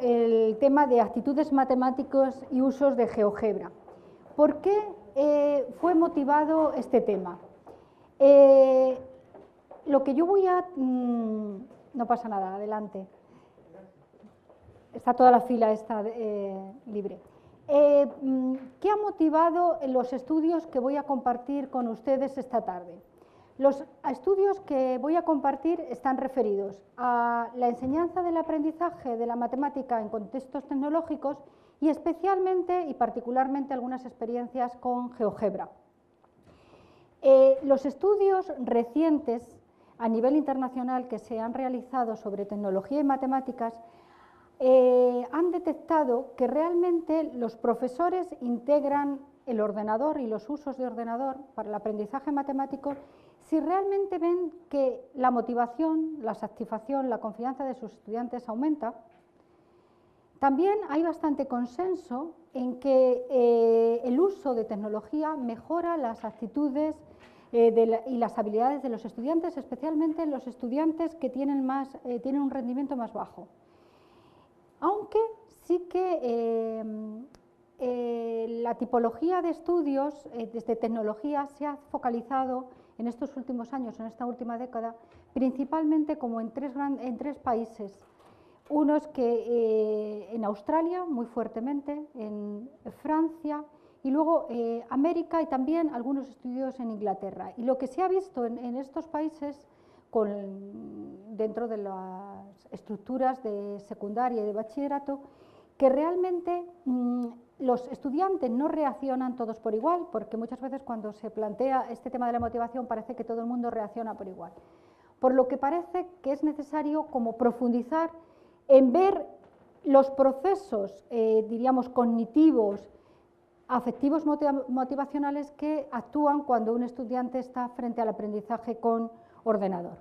el tema de actitudes matemáticas y usos de GeoGebra. ¿Por qué fue motivado este tema? Lo que yo voy a... no pasa nada, adelante. Está toda la fila libre. ¿Qué ha motivado los estudios que voy a compartir con ustedes esta tarde? Los estudios que voy a compartir están referidos a la enseñanza del aprendizaje de la matemática en contextos tecnológicos y especialmente y particularmente algunas experiencias con GeoGebra. Los estudios recientes a nivel internacional que se han realizado sobre tecnología y matemáticas han detectado que realmente los profesores integran el ordenador y los usos de ordenador para el aprendizaje matemático si realmente ven que la motivación, la satisfacción, la confianza de sus estudiantes aumenta. También hay bastante consenso en que el uso de tecnología mejora las actitudes y las habilidades de los estudiantes, especialmente los estudiantes que tienen un rendimiento más bajo. Aunque sí que la tipología de estudios desde tecnología se ha focalizado en estos últimos años, en esta última década, principalmente como en tres países. Unos que en Australia, muy fuertemente, en Francia, y luego América y también algunos estudios en Inglaterra. Y lo que se ha visto en estos países, dentro de las estructuras de secundaria y de bachillerato, que realmente los estudiantes no reaccionan todos por igual, porque muchas veces cuando se plantea este tema de la motivación parece que todo el mundo reacciona por igual. Por lo que parece que es necesario como profundizar en ver los procesos, diríamos, cognitivos, afectivos motivacionales que actúan cuando un estudiante está frente al aprendizaje con ordenador.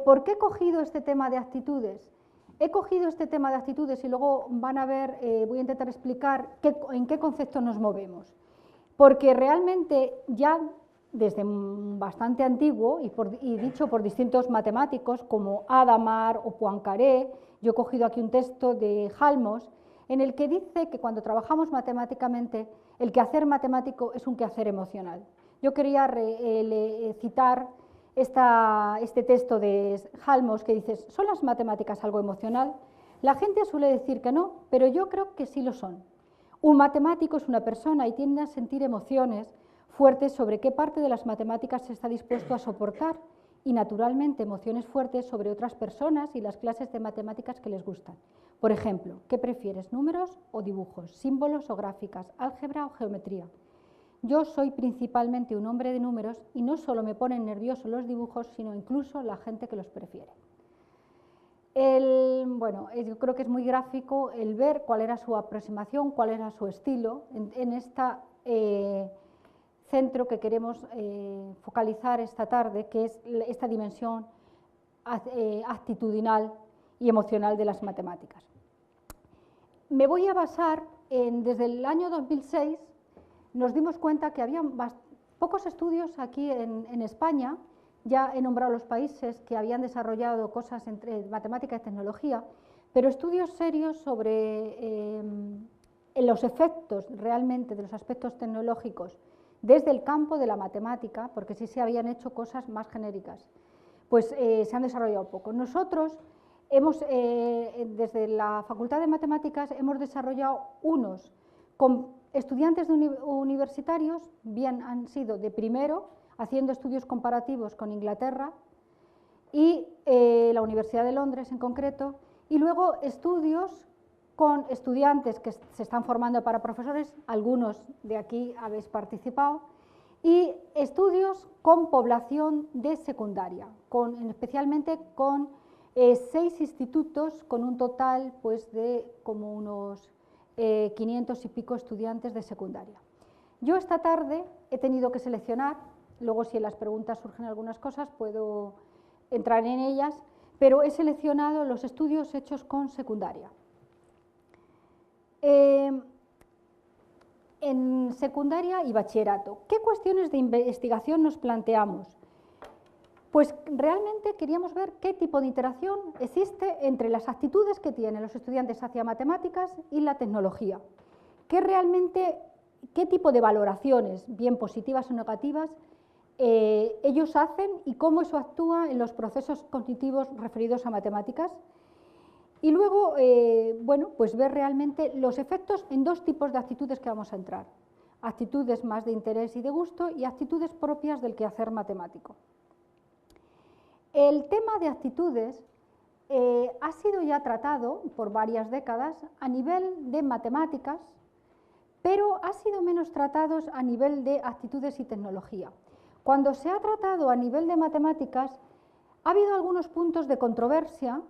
¿Por qué he cogido este tema de actitudes? He cogido este tema de actitudes y luego van a ver, voy a intentar explicar en qué concepto nos movemos. Porque realmente ya desde bastante antiguo y dicho por distintos matemáticos como Hadamard o Poincaré, yo he cogido aquí un texto de Halmos, en el que dice que cuando trabajamos matemáticamente, el quehacer matemático es un quehacer emocional. Yo quería citar este texto de Halmos que dice: ¿son las matemáticas algo emocional? La gente suele decir que no, pero yo creo que sí lo son. Un matemático es una persona y tiende a sentir emociones fuertes sobre qué parte de las matemáticas está dispuesto a soportar y, naturalmente, emociones fuertes sobre otras personas y las clases de matemáticas que les gustan. Por ejemplo, ¿qué prefieres, números o dibujos, símbolos o gráficas, álgebra o geometría? Yo soy principalmente un hombre de números y no solo me ponen nerviosos los dibujos, sino incluso la gente que los prefiere. Bueno, yo creo que es muy gráfico el ver cuál era su aproximación, cuál era su estilo en este centro que queremos focalizar esta tarde, que es esta dimensión actitudinal y emocional de las matemáticas. Me voy a basar desde el año 2006, nos dimos cuenta que había pocos estudios aquí en España. Ya he nombrado los países que habían desarrollado cosas entre matemática y tecnología, pero estudios serios sobre los efectos realmente de los aspectos tecnológicos desde el campo de la matemática, porque sí se habían hecho cosas más genéricas, pues se han desarrollado poco. Nosotros desde la Facultad de Matemáticas hemos desarrollado unos con estudiantes universitarios, bien han sido de primero, haciendo estudios comparativos con Inglaterra y la Universidad de Londres en concreto, y luego estudios con estudiantes que se están formando para profesores, algunos de aquí habéis participado, y estudios con población de secundaria, especialmente con 6 institutos con un total pues, de como unos 500 y pico estudiantes de secundaria. Yo esta tarde he tenido que seleccionar, luego si en las preguntas surgen algunas cosas puedo entrar en ellas, pero he seleccionado los estudios hechos con secundaria. En secundaria y bachillerato, ¿qué cuestiones de investigación nos planteamos? Pues realmente queríamos ver qué tipo de interacción existe entre las actitudes que tienen los estudiantes hacia matemáticas y la tecnología. Qué tipo de valoraciones, bien positivas o negativas, ellos hacen y cómo eso actúa en los procesos cognitivos referidos a matemáticas. Y luego, bueno, pues ver realmente los efectos en dos tipos de actitudes que vamos a entrar. Actitudes más de interés y de gusto y actitudes propias del quehacer matemático. El tema de actitudes ha sido ya tratado por varias décadas a nivel de matemáticas, pero ha sido menos tratado a nivel de actitudes y tecnología. Cuando se ha tratado a nivel de matemáticas, ha habido algunos puntos de controversia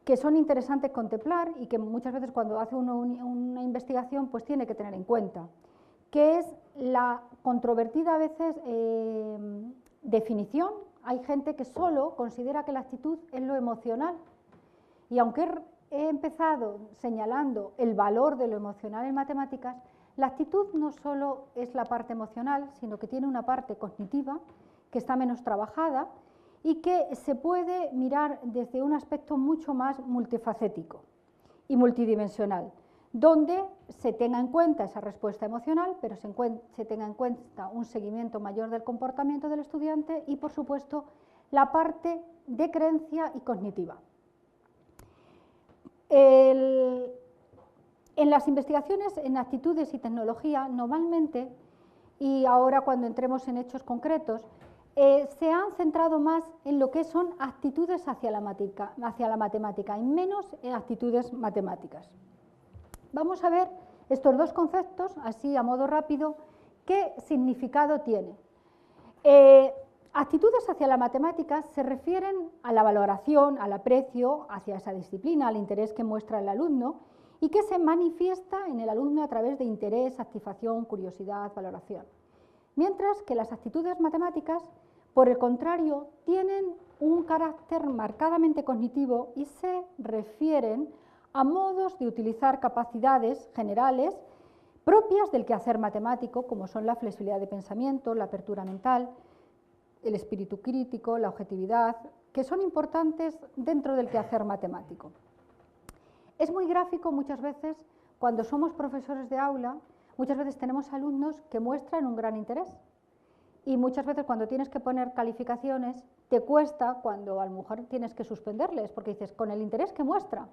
que son interesantes contemplar y que muchas veces cuando hace uno una investigación pues tiene que tener en cuenta, que es la controvertida a veces definición. Hay gente que solo considera que la actitud es lo emocional, y aunque he empezado señalando el valor de lo emocional en matemáticas, la actitud no solo es la parte emocional, sino que tiene una parte cognitiva que está menos trabajada y que se puede mirar desde un aspecto mucho más multifacético y multidimensional, donde se tenga en cuenta esa respuesta emocional, pero se tenga en cuenta un seguimiento mayor del comportamiento del estudiante y, por supuesto, la parte de creencia y cognitiva. En las investigaciones en actitudes y tecnología, normalmente, y ahora cuando entremos en hechos concretos, se han centrado más en lo que son actitudes hacia la matemática y menos en actitudes matemáticas. Vamos a ver estos dos conceptos, así a modo rápido, qué significado tiene. Actitudes hacia la matemática se refieren a la valoración, al aprecio hacia esa disciplina, al interés que muestra el alumno y que se manifiesta en el alumno a través de interés, satisfacción, curiosidad, valoración. Mientras que las actitudes matemáticas, por el contrario, tienen un carácter marcadamente cognitivo y se refieren a modos de utilizar capacidades generales propias del quehacer matemático, como son la flexibilidad de pensamiento, la apertura mental, el espíritu crítico, la objetividad, que son importantes dentro del quehacer matemático. Es muy gráfico muchas veces, cuando somos profesores de aula, muchas veces tenemos alumnos que muestran un gran interés y muchas veces cuando tienes que poner calificaciones te cuesta cuando a lo mejor tienes que suspenderles porque dices, con el interés que muestra,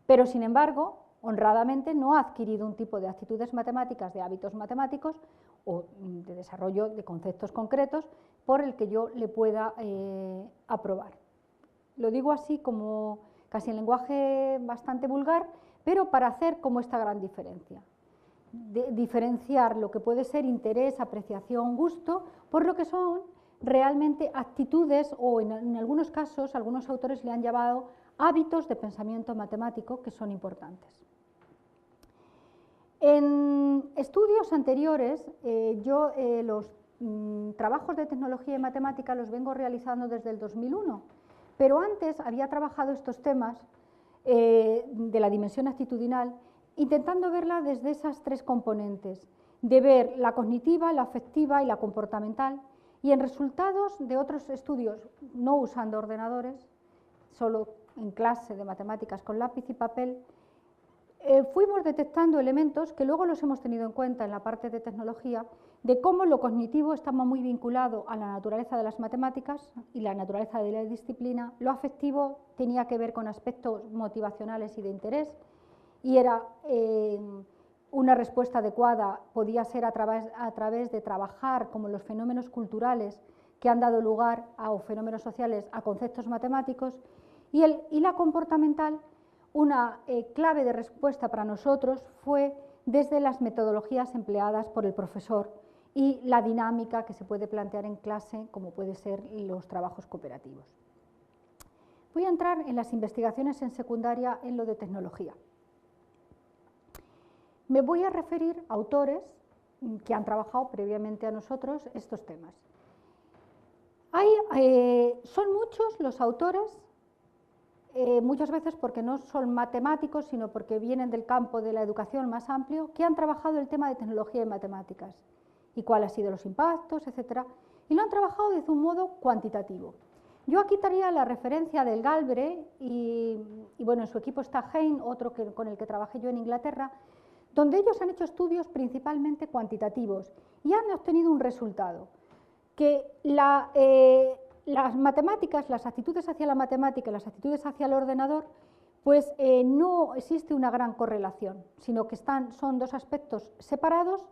pero sin embargo, honradamente no ha adquirido un tipo de actitudes matemáticas, de hábitos matemáticos o de desarrollo de conceptos concretos por el que yo le pueda aprobar. Lo digo así como casi en lenguaje bastante vulgar, pero para hacer como esta gran diferencia. Diferenciar lo que puede ser interés, apreciación, gusto, por lo que son realmente actitudes o en algunos casos, algunos autores le han llamado hábitos de pensamiento matemático que son importantes. En estudios anteriores, yo los trabajos de tecnología y matemática los vengo realizando desde el 2001, pero antes había trabajado estos temas de la dimensión actitudinal intentando verla desde esas tres componentes, de ver la cognitiva, la afectiva y la comportamental, y en resultados de otros estudios, no usando ordenadores, solo en clase de matemáticas con lápiz y papel, fuimos detectando elementos que luego los hemos tenido en cuenta en la parte de tecnología, de cómo lo cognitivo estaba muy vinculado a la naturaleza de las matemáticas y la naturaleza de la disciplina, lo afectivo tenía que ver con aspectos motivacionales y de interés, y era una respuesta adecuada, podía ser a través de trabajar como los fenómenos culturales que han dado lugar a fenómenos sociales, a conceptos matemáticos, y la comportamental, una clave de respuesta para nosotros fue desde las metodologías empleadas por el profesor y la dinámica que se puede plantear en clase, como puede ser los trabajos cooperativos. Voy a entrar en las investigaciones en secundaria en lo de tecnología. Me voy a referir a autores que han trabajado previamente a nosotros estos temas. Son muchos los autores, muchas veces porque no son matemáticos, sino porque vienen del campo de la educación más amplio, que han trabajado el tema de tecnología y matemáticas, y cuáles han sido los impactos, etcétera, y lo han trabajado desde un modo cuantitativo. Yo aquí traía la referencia del Galbraith y bueno, en su equipo está Hein, otro con el que trabajé yo en Inglaterra, donde ellos han hecho estudios principalmente cuantitativos y han obtenido un resultado, que las matemáticas, las actitudes hacia la matemática y las actitudes hacia el ordenador, pues no existe una gran correlación, sino que son dos aspectos separados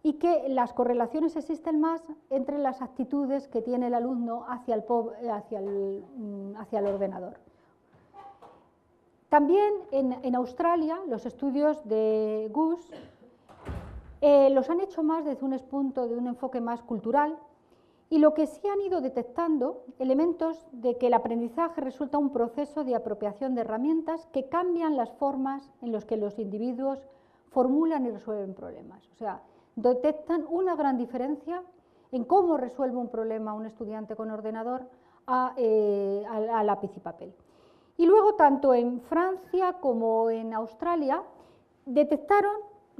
y que las correlaciones existen más entre las actitudes que tiene el alumno hacia el ordenador. También en Australia, los estudios de Gus los han hecho más desde un enfoque más cultural, y lo que sí han ido detectando elementos de que el aprendizaje resulta un proceso de apropiación de herramientas que cambian las formas en las que los individuos formulan y resuelven problemas. O sea, detectan una gran diferencia en cómo resuelve un problema un estudiante con ordenador a lápiz y papel. Y luego, tanto en Francia como en Australia, detectaron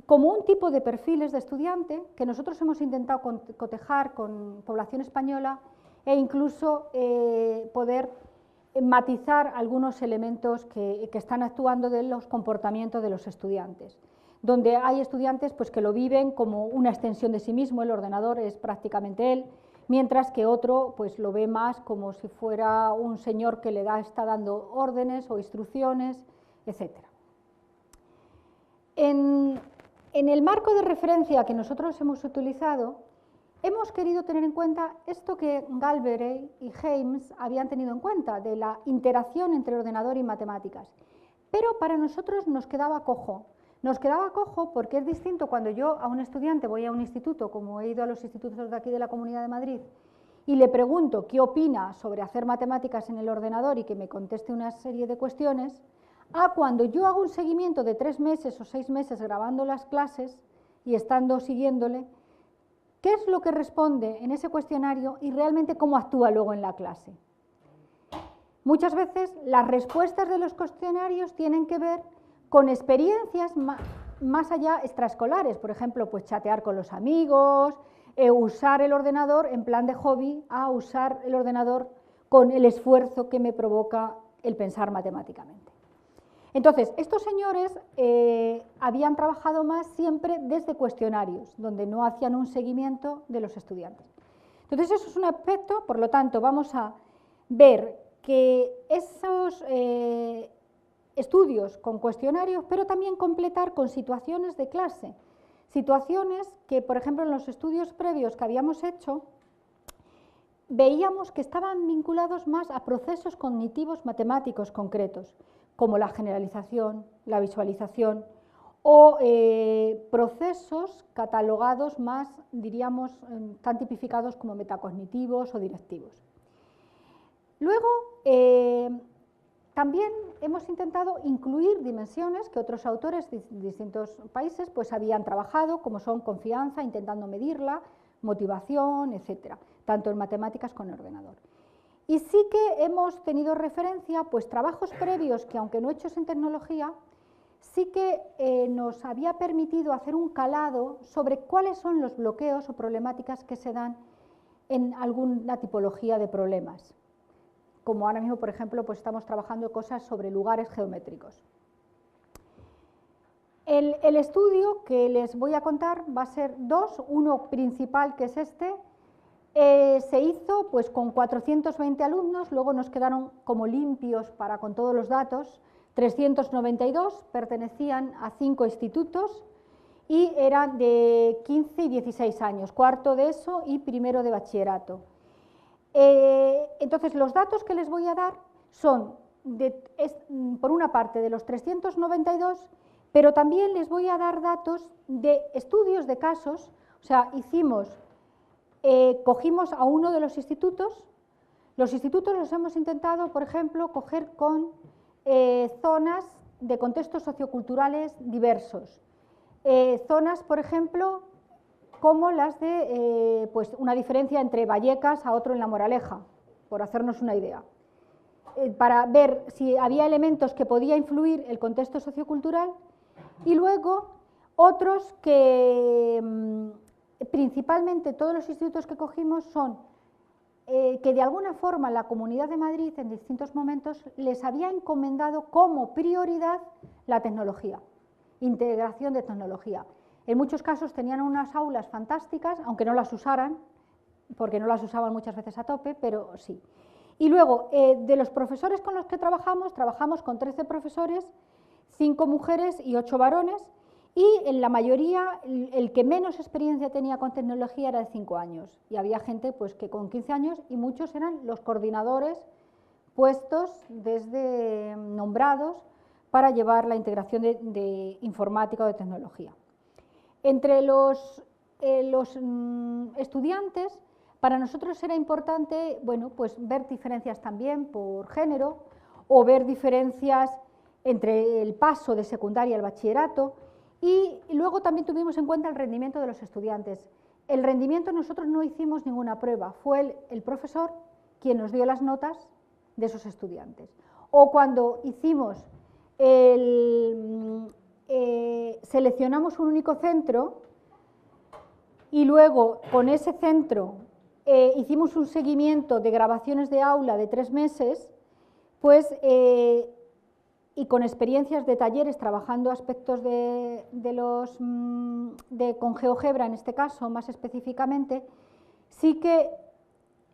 como un tipo de perfiles de estudiante que nosotros hemos intentado cotejar con población española e incluso poder matizar algunos elementos que están actuando de los comportamientos de los estudiantes, donde hay estudiantes pues, que lo viven como una extensión de sí mismo, el ordenador es prácticamente él, mientras que otro pues, lo ve más como si fuera un señor que le está dando órdenes o instrucciones, etc. En el marco de referencia que nosotros hemos utilizado, hemos querido tener en cuenta esto que Galbraith y James habían tenido en cuenta, de la interacción entre ordenador y matemáticas. Pero para nosotros nos quedaba cojo. Nos quedaba cojo porque es distinto cuando yo a un estudiante voy a un instituto, como he ido a los institutos de aquí de la Comunidad de Madrid, y le pregunto qué opina sobre hacer matemáticas en el ordenador y que me conteste una serie de cuestiones, a cuando yo hago un seguimiento de 3 meses o 6 meses grabando las clases y estando siguiéndole, qué es lo que responde en ese cuestionario y realmente cómo actúa luego en la clase. Muchas veces las respuestas de los cuestionarios tienen que ver con experiencias más allá extraescolares, por ejemplo, pues chatear con los amigos, usar el ordenador en plan de hobby, a usar el ordenador con el esfuerzo que me provoca el pensar matemáticamente. Entonces, estos señores habían trabajado más siempre desde cuestionarios, donde no hacían un seguimiento de los estudiantes. Entonces, eso es un aspecto, por lo tanto, vamos a ver que esos estudios con cuestionarios, pero también completar con situaciones de clase, situaciones que, por ejemplo, en los estudios previos que habíamos hecho, veíamos que estaban vinculados más a procesos cognitivos matemáticos concretos, como la generalización, la visualización, o procesos catalogados más, diríamos, tan tipificados como metacognitivos o directivos. Luego, también hemos intentado incluir dimensiones que otros autores de distintos países pues, habían trabajado, como son confianza, intentando medirla, motivación, etcétera, tanto en matemáticas como en ordenador. Y sí que hemos tenido referencia, pues trabajos previos que, aunque no hechos en tecnología, sí que nos había permitido hacer un calado sobre cuáles son los bloqueos o problemáticas que se dan en alguna tipología de problemas. Como ahora mismo, por ejemplo, pues estamos trabajando cosas sobre lugares geométricos. El estudio que les voy a contar va a ser dos, uno principal que es este. Se hizo pues, con 420 alumnos, luego nos quedaron como limpios con todos los datos, 392, pertenecían a 5 institutos y eran de 15 y 16 años, cuarto de ESO y primero de bachillerato. Entonces, los datos que les voy a dar son, por una parte, de los 392, pero también les voy a dar datos de estudios de casos, o sea, cogimos a uno de los institutos los hemos intentado, por ejemplo, coger con zonas de contextos socioculturales diversos, zonas, por ejemplo, como las de pues una diferencia entre Vallecas a otro en La Moraleja, por hacernos una idea, para ver si había elementos que podía influir el contexto sociocultural, y luego otros que principalmente todos los institutos que cogimos son que de alguna forma la Comunidad de Madrid en distintos momentos les había encomendado como prioridad la tecnología, integración de tecnología. En muchos casos tenían unas aulas fantásticas, aunque no las usaran, porque no las usaban muchas veces a tope, pero sí. Y luego, de los profesores con los que trabajamos con 13 profesores, 5 mujeres y 8 varones, y en la mayoría el que menos experiencia tenía con tecnología era de 5 años, y había gente pues, que con 15 años, y muchos eran los coordinadores puestos desde nombrados para llevar la integración de informática o de tecnología. Entre los estudiantes, para nosotros era importante, bueno, pues ver diferencias también por género o ver diferencias entre el paso de secundaria al bachillerato, y luego también tuvimos en cuenta el rendimiento de los estudiantes. El rendimiento nosotros no hicimos ninguna prueba, fue el profesor quien nos dio las notas de esos estudiantes. O cuando hicimos seleccionamos un único centro y luego con ese centro hicimos un seguimiento de grabaciones de aula de 3 meses, pues, y con experiencias de talleres trabajando aspectos con GeoGebra en este caso más específicamente, sí que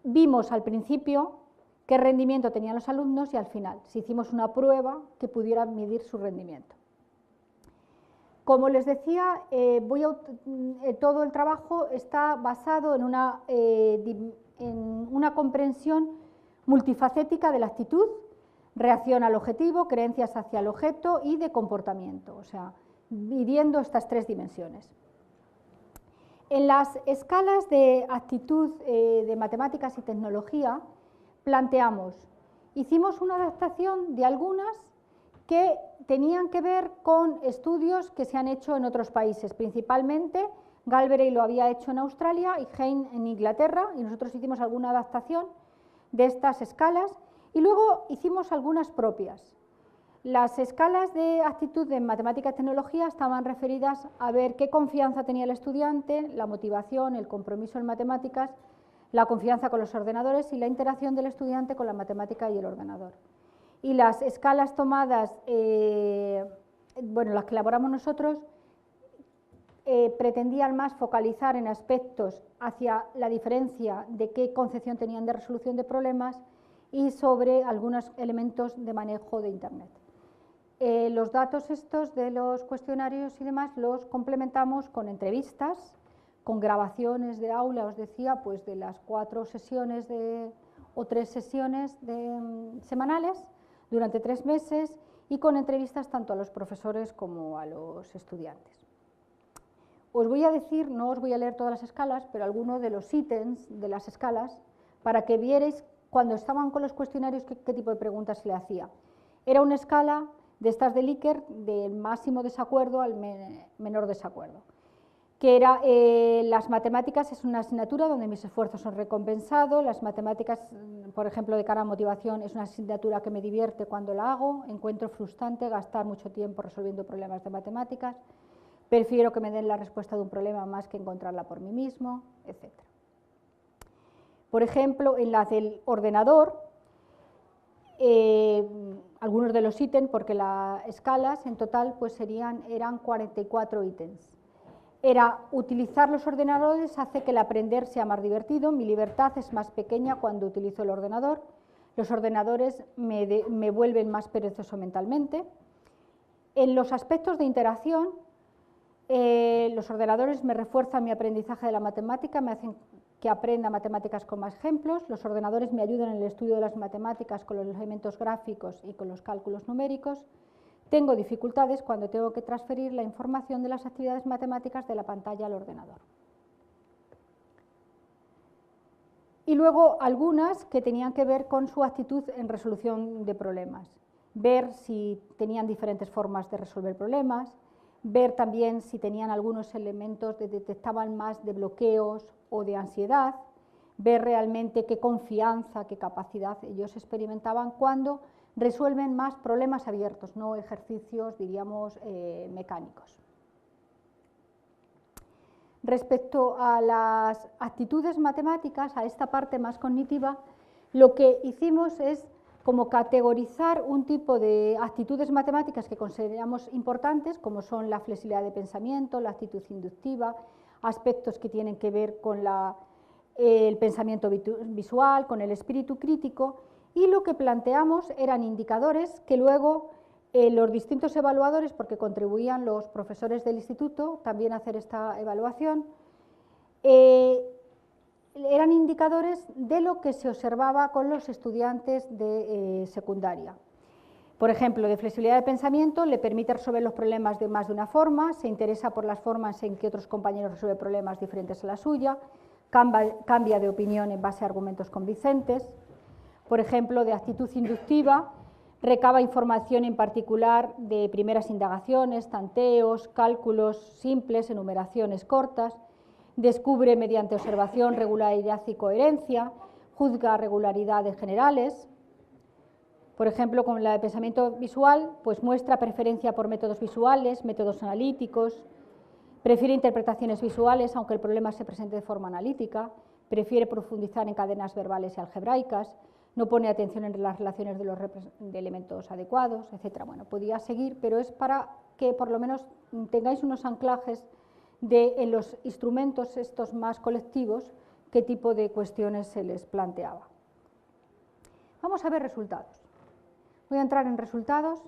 vimos al principio qué rendimiento tenían los alumnos y al final, si hicimos una prueba que pudiera medir su rendimiento. Como les decía, todo el trabajo está basado en una comprensión multifacética de la actitud, reacción al objetivo, creencias hacia el objeto y de comportamiento, o sea, midiendo estas 3 dimensiones. En las escalas de actitud de matemáticas y tecnología hicimos una adaptación de algunas que tenían que ver con estudios que se han hecho en otros países, principalmente Galbraith lo había hecho en Australia y Hein en Inglaterra, y nosotros hicimos alguna adaptación de estas escalas y luego hicimos algunas propias. Las escalas de actitud en matemática y tecnología estaban referidas a ver qué confianza tenía el estudiante, la motivación, el compromiso en matemáticas, la confianza con los ordenadores y la interacción del estudiante con la matemática y el ordenador. Y las escalas tomadas, bueno, las que elaboramos nosotros, pretendían más focalizar en aspectos hacia la diferencia de qué concepción tenían de resolución de problemas y sobre algunos elementos de manejo de Internet. Los datos estos de los cuestionarios y demás los complementamos con entrevistas, con grabaciones de aula, os decía, pues de las 4 sesiones o 3 sesiones semanales durante 3 meses y con entrevistas tanto a los profesores como a los estudiantes. Os voy a decir, no os voy a leer todas las escalas, pero algunos de los ítems de las escalas para que vierais cuando estaban con los cuestionarios qué tipo de preguntas se le hacía. Era una escala de estas de Likert, del máximo desacuerdo al menor desacuerdo, que era las matemáticas es una asignatura donde mis esfuerzos son recompensados, las matemáticas, por ejemplo, de cara a motivación, es una asignatura que me divierte cuando la hago, encuentro frustrante gastar mucho tiempo resolviendo problemas de matemáticas, prefiero que me den la respuesta de un problema más que encontrarla por mí mismo, etc. Por ejemplo, en las del ordenador, algunos de los ítems, porque las escalas en total pues eran 44 ítems. Era utilizar los ordenadores hace que el aprender sea más divertido, mi libertad es más pequeña cuando utilizo el ordenador, los ordenadores me vuelven más perezoso mentalmente. En los aspectos de interacción, los ordenadores me refuerzan mi aprendizaje de la matemática, me hacen que aprenda matemáticas con más ejemplos, los ordenadores me ayudan en el estudio de las matemáticas con los elementos gráficos y con los cálculos numéricos. Tengo dificultades cuando tengo que transferir la información de las actividades matemáticas de la pantalla al ordenador. Y luego algunas que tenían que ver con su actitud en resolución de problemas. Ver si tenían diferentes formas de resolver problemas, ver también si tenían algunos elementos que detectaban más de bloqueos o de ansiedad, ver realmente qué confianza, qué capacidad ellos experimentaban cuando resuelven más problemas abiertos, no ejercicios, diríamos, mecánicos. respecto a las actitudes matemáticas, a esta parte más cognitiva, lo que hicimos es como categorizar un tipo de actitudes matemáticas que consideramos importantes, como son la flexibilidad de pensamiento, la actitud inductiva, aspectos que tienen que ver con el pensamiento visual, con el espíritu crítico, y lo que planteamos eran indicadores que luego los distintos evaluadores, porque contribuían los profesores del instituto también a hacer esta evaluación, eran indicadores de lo que se observaba con los estudiantes de secundaria. Por ejemplo, de flexibilidad de pensamiento, le permite resolver los problemas de más de una forma, se interesa por las formas en que otros compañeros resuelven problemas diferentes a la suya, cambia de opinión en base a argumentos convincentes. Por ejemplo, de actitud inductiva, recaba información en particular de primeras indagaciones, tanteos, cálculos simples, enumeraciones cortas, descubre mediante observación regularidad y coherencia, juzga regularidades generales. Por ejemplo, con la de pensamiento visual, pues muestra preferencia por métodos visuales, métodos analíticos, prefiere interpretaciones visuales, aunque el problema se presente de forma analítica, prefiere profundizar en cadenas verbales y algebraicas, no pone atención en las relaciones de elementos adecuados, etc. Bueno, podía seguir, pero es para que por lo menos tengáis unos anclajes en los instrumentos estos más colectivos, qué tipo de cuestiones se les planteaba. Vamos a ver resultados. Voy a entrar en resultados.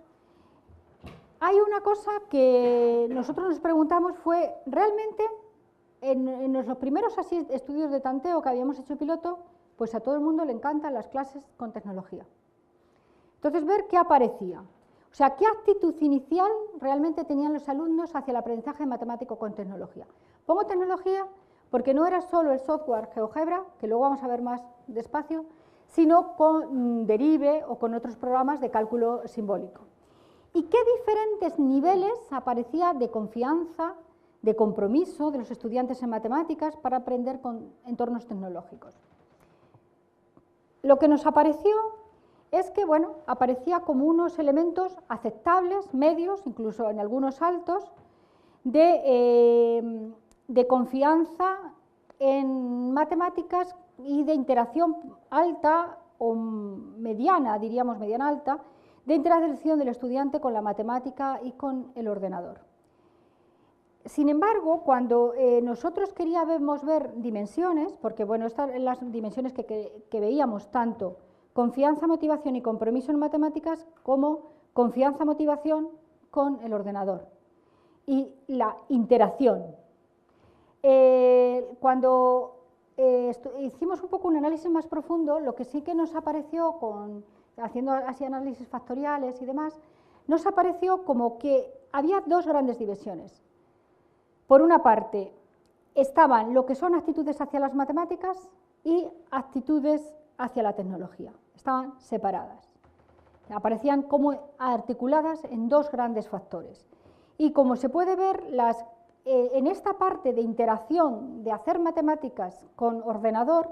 Hay una cosa que nosotros nos preguntamos, fue realmente en los primeros estudios de tanteo que habíamos hecho piloto, pues a todo el mundo le encantan las clases con tecnología. Entonces, ver qué aparecía. O sea, qué actitud inicial realmente tenían los alumnos hacia el aprendizaje matemático con tecnología. Pongo tecnología porque no era solo el software GeoGebra, que luego vamos a ver más despacio, sino con Derive o con otros programas de cálculo simbólico. ¿Y qué diferentes niveles aparecía de confianza, de compromiso de los estudiantes en matemáticas para aprender con entornos tecnológicos? Lo que nos apareció es que, bueno, aparecía como unos elementos aceptables, medios, incluso en algunos altos, de confianza en matemáticas y de interacción alta o mediana, diríamos mediana alta, de interacción del estudiante con la matemática y con el ordenador. Sin embargo, cuando nosotros queríamos ver dimensiones, porque bueno, estas son las dimensiones que veíamos tanto confianza, motivación y compromiso en matemáticas, como confianza, motivación con el ordenador y la interacción. Cuando hicimos un poco un análisis más profundo, lo que sí que nos apareció, haciendo así análisis factoriales y demás, nos apareció como que había dos grandes divisiones. Por una parte, estaban lo que son actitudes hacia las matemáticas y actitudes hacia la tecnología. Estaban separadas. Aparecían como articuladas en dos grandes factores. Y como se puede ver, en esta parte de interacción, de hacer matemáticas con ordenador,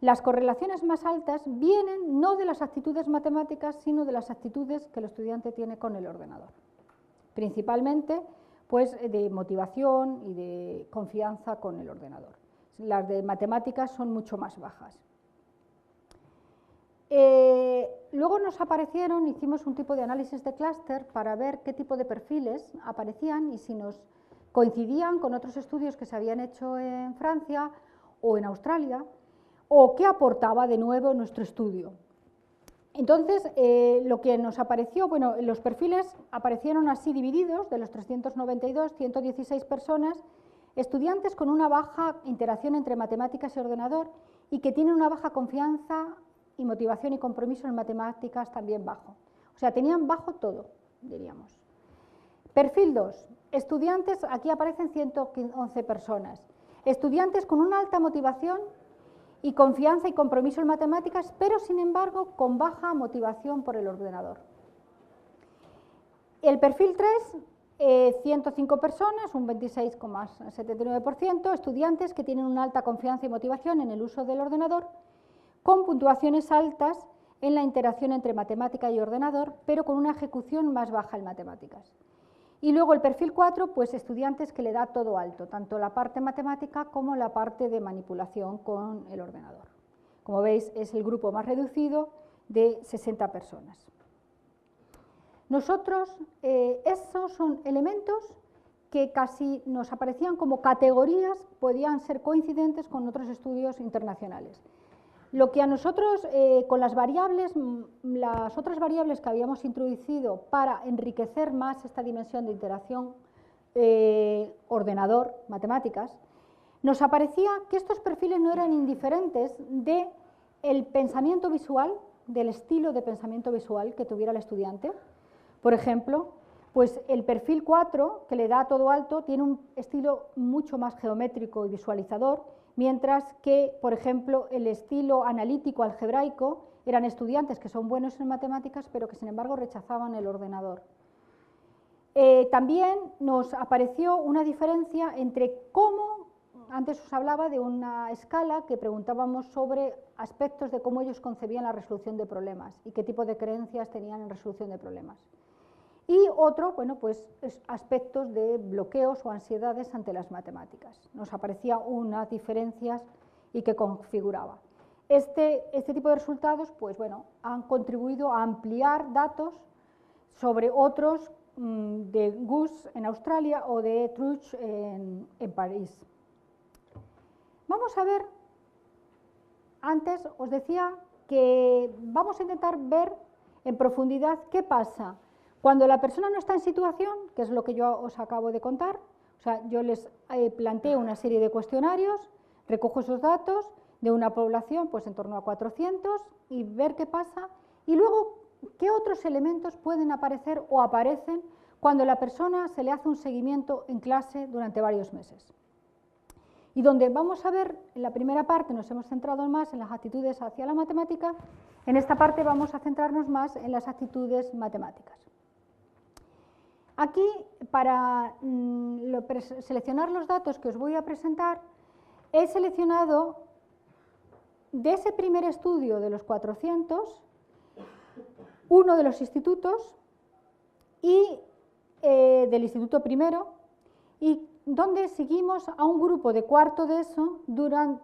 las correlaciones más altas vienen no de las actitudes matemáticas, sino de las actitudes que el estudiante tiene con el ordenador. Principalmente, pues, de motivación y de confianza con el ordenador. Las de matemáticas son mucho más bajas. Luego nos aparecieron, hicimos un tipo de análisis de clúster para ver qué tipo de perfiles aparecían y si nos coincidían con otros estudios que se habían hecho en Francia o en Australia, o qué aportaba de nuevo nuestro estudio. Entonces, lo que nos apareció, bueno, los perfiles aparecieron así divididos, de los 392, 116 personas, estudiantes con una baja interacción entre matemáticas y ordenador y que tienen una baja confianza y motivación y compromiso en matemáticas también bajo. O sea, tenían bajo todo, diríamos. Perfil 2, estudiantes, aquí aparecen 111 personas, estudiantes con una alta motivación y confianza y compromiso en matemáticas, pero sin embargo con baja motivación por el ordenador. El perfil 3, 105 personas, un 26,79%, estudiantes que tienen una alta confianza y motivación en el uso del ordenador, con puntuaciones altas en la interacción entre matemática y ordenador, pero con una ejecución más baja en matemáticas. Y luego el perfil 4, pues estudiantes que le da todo alto, tanto la parte matemática como la parte de manipulación con el ordenador. Como veis, es el grupo más reducido de 60 personas. Nosotros, esos son elementos que casi nos aparecían como categorías, podían ser coincidentes con otros estudios internacionales. Lo que a nosotros, con las otras variables que habíamos introducido para enriquecer más esta dimensión de interacción ordenador-matemáticas, nos aparecía que estos perfiles no eran indiferentes del pensamiento visual, del estilo de pensamiento visual que tuviera el estudiante. Por ejemplo, pues el perfil 4, que le da todo alto, tiene un estilo mucho más geométrico y visualizador, mientras que, por ejemplo, el estilo analítico algebraico eran estudiantes que son buenos en matemáticas, pero que sin embargo rechazaban el ordenador. También nos apareció una diferencia entre cómo, antes os hablaba de una escala que preguntábamos sobre aspectos de cómo ellos concebían la resolución de problemas y qué tipo de creencias tenían en resolución de problemas. Y otro, bueno, pues aspectos de bloqueos o ansiedades ante las matemáticas. Nos aparecían unas diferencias y que configuraba. Este tipo de resultados, pues bueno, han contribuido a ampliar datos sobre otros de Gus en Australia o de Truch en París. Vamos a ver, antes os decía que vamos a intentar ver en profundidad qué pasa cuando la persona no está en situación, que es lo que yo os acabo de contar. O sea, yo les planteo una serie de cuestionarios, recojo esos datos de una población pues en torno a 400 y ver qué pasa, y luego qué otros elementos pueden aparecer o aparecen cuando a la persona se le hace un seguimiento en clase durante varios meses. Y donde vamos a ver, en la primera parte nos hemos centrado más en las actitudes hacia la matemática, en esta parte vamos a centrarnos más en las actitudes matemáticas. Aquí, para seleccionar los datos que os voy a presentar, he seleccionado de ese primer estudio de los 400, uno de los institutos y del instituto primero, y donde seguimos a un grupo de cuarto de ESO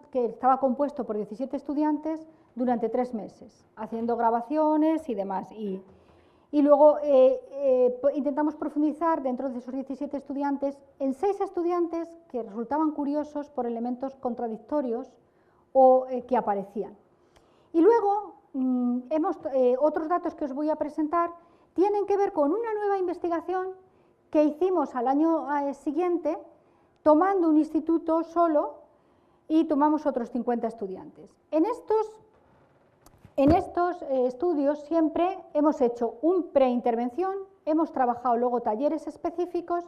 que estaba compuesto por 17 estudiantes durante 3 meses, haciendo grabaciones y demás. Y luego intentamos profundizar dentro de esos 17 estudiantes en 6 estudiantes que resultaban curiosos por elementos contradictorios o que aparecían. Y luego, otros datos que os voy a presentar tienen que ver con una nueva investigación que hicimos al año siguiente, tomando un instituto solo y tomamos otros 50 estudiantes. En estos estudios siempre hemos hecho un preintervención, hemos trabajado luego talleres específicos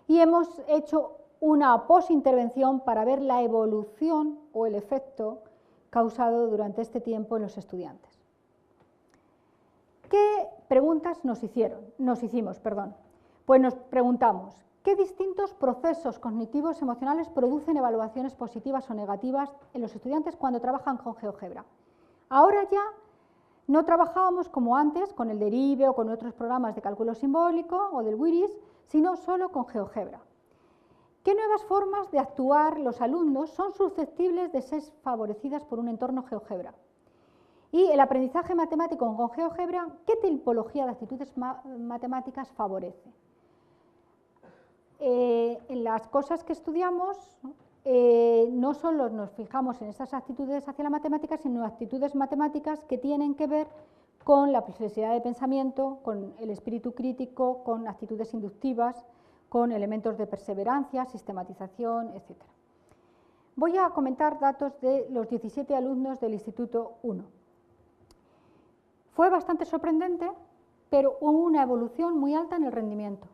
y hemos hecho una posintervención para ver la evolución o el efecto causado durante este tiempo en los estudiantes. ¿Qué preguntas nos hicimos? Pues nos preguntamos, ¿qué distintos procesos cognitivos emocionales producen evaluaciones positivas o negativas en los estudiantes cuando trabajan con GeoGebra? Ahora ya no trabajábamos como antes con el Derive o con otros programas de cálculo simbólico o del WIRIS, sino solo con GeoGebra. ¿Qué nuevas formas de actuar los alumnos son susceptibles de ser favorecidas por un entorno GeoGebra? Y el aprendizaje matemático con GeoGebra, ¿qué tipología de actitudes matemáticas favorece? En las cosas que estudiamos, no solo nos fijamos en estas actitudes hacia la matemática, sino actitudes matemáticas que tienen que ver con la flexibilidad de pensamiento, con el espíritu crítico, con actitudes inductivas, con elementos de perseverancia, sistematización, etc. Voy a comentar datos de los 17 alumnos del Instituto 1. Fue bastante sorprendente, pero hubo una evolución muy alta en el rendimiento.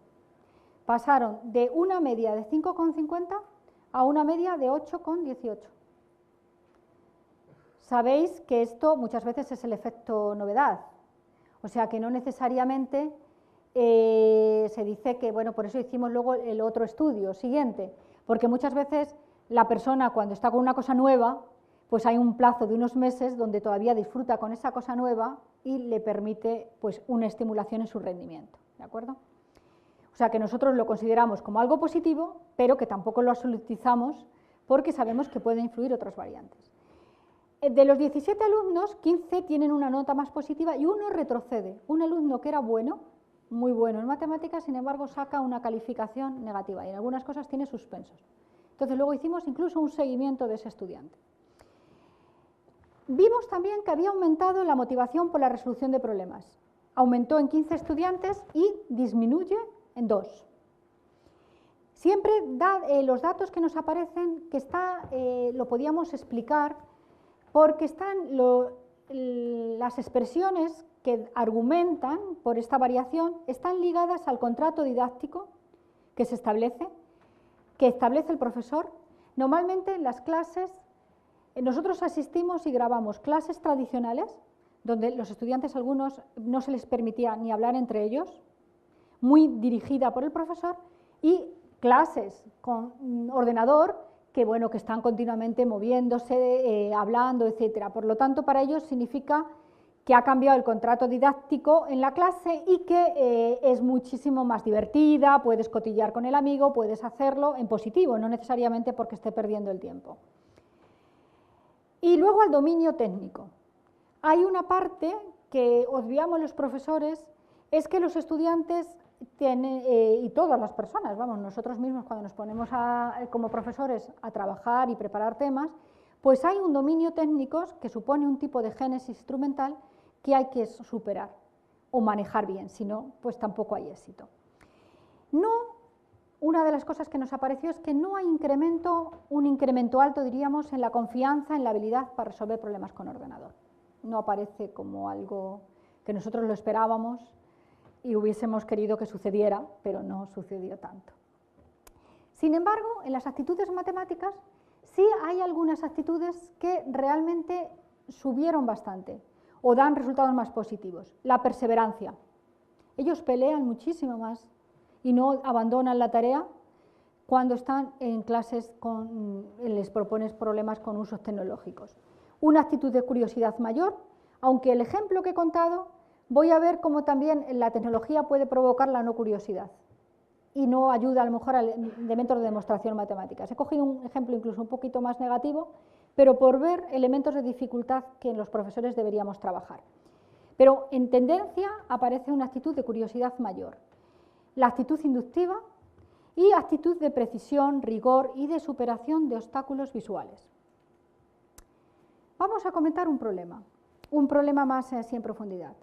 Pasaron de una media de 5,50 a una media de 8,18. Sabéis que esto muchas veces es el efecto novedad, o sea que no necesariamente se dice que, bueno, por eso hicimos luego el otro estudio siguiente, porque muchas veces la persona cuando está con una cosa nueva, pues hay un plazo de unos meses donde todavía disfruta con esa cosa nueva y le permite pues una estimulación en su rendimiento, ¿de acuerdo? O O sea que nosotros lo consideramos como algo positivo, pero que tampoco lo absolutizamos porque sabemos que pueden influir otras variantes. De los 17 alumnos, 15 tienen una nota más positiva y uno retrocede. Un alumno que era bueno, muy bueno en matemáticas, sin embargo, saca una calificación negativa y en algunas cosas tiene suspensos. Entonces, luego hicimos incluso un seguimiento de ese estudiante. Vimos también que había aumentado la motivación por la resolución de problemas. Aumentó en 15 estudiantes y disminuye en 2. Siempre los datos que nos aparecen, que lo podíamos explicar, porque están las expresiones que argumentan por esta variación, están ligadas al contrato didáctico que se establece, que establece el profesor. Normalmente en las clases, nosotros asistimos y grabamos clases tradicionales, donde los estudiantes algunos no se les permitía ni hablar entre ellos, muy dirigida por el profesor, y clases con ordenador que, bueno, que están continuamente moviéndose, hablando, etcétera. Por lo tanto, para ellos significa que ha cambiado el contrato didáctico en la clase y que es muchísimo más divertida, puedes cotillar con el amigo, puedes hacerlo en positivo, no necesariamente porque esté perdiendo el tiempo. Y luego al dominio técnico. Hay una parte que obviamos los profesores, es que los estudiantes tienen, y todas las personas, vamos, nosotros mismos cuando nos ponemos como profesores a trabajar y preparar temas, pues hay un dominio técnico que supone un tipo de génesis instrumental que hay que superar o manejar bien, si no, pues tampoco hay éxito. Una de las cosas que nos apareció es que no hay un incremento alto, diríamos, en la confianza, en la habilidad para resolver problemas con ordenador. No aparece como algo que nosotros lo esperábamos y hubiésemos querido que sucediera, pero no sucedió tanto. Sin embargo, en las actitudes matemáticas sí hay algunas actitudes que realmente subieron bastante o dan resultados más positivos. La perseverancia. Ellos pelean muchísimo más y no abandonan la tarea cuando están en clases les propones problemas con usos tecnológicos. Una actitud de curiosidad mayor, aunque el ejemplo que he contado, voy a ver cómo también la tecnología puede provocar la no curiosidad y no ayuda a lo mejor a elementos de demostración matemáticas. He cogido un ejemplo incluso un poquito más negativo, pero por ver elementos de dificultad que los profesores deberíamos trabajar. Pero en tendencia aparece una actitud de curiosidad mayor. La actitud inductiva y actitud de precisión, rigor y de superación de obstáculos visuales. Vamos a comentar un problema más así en profundidad.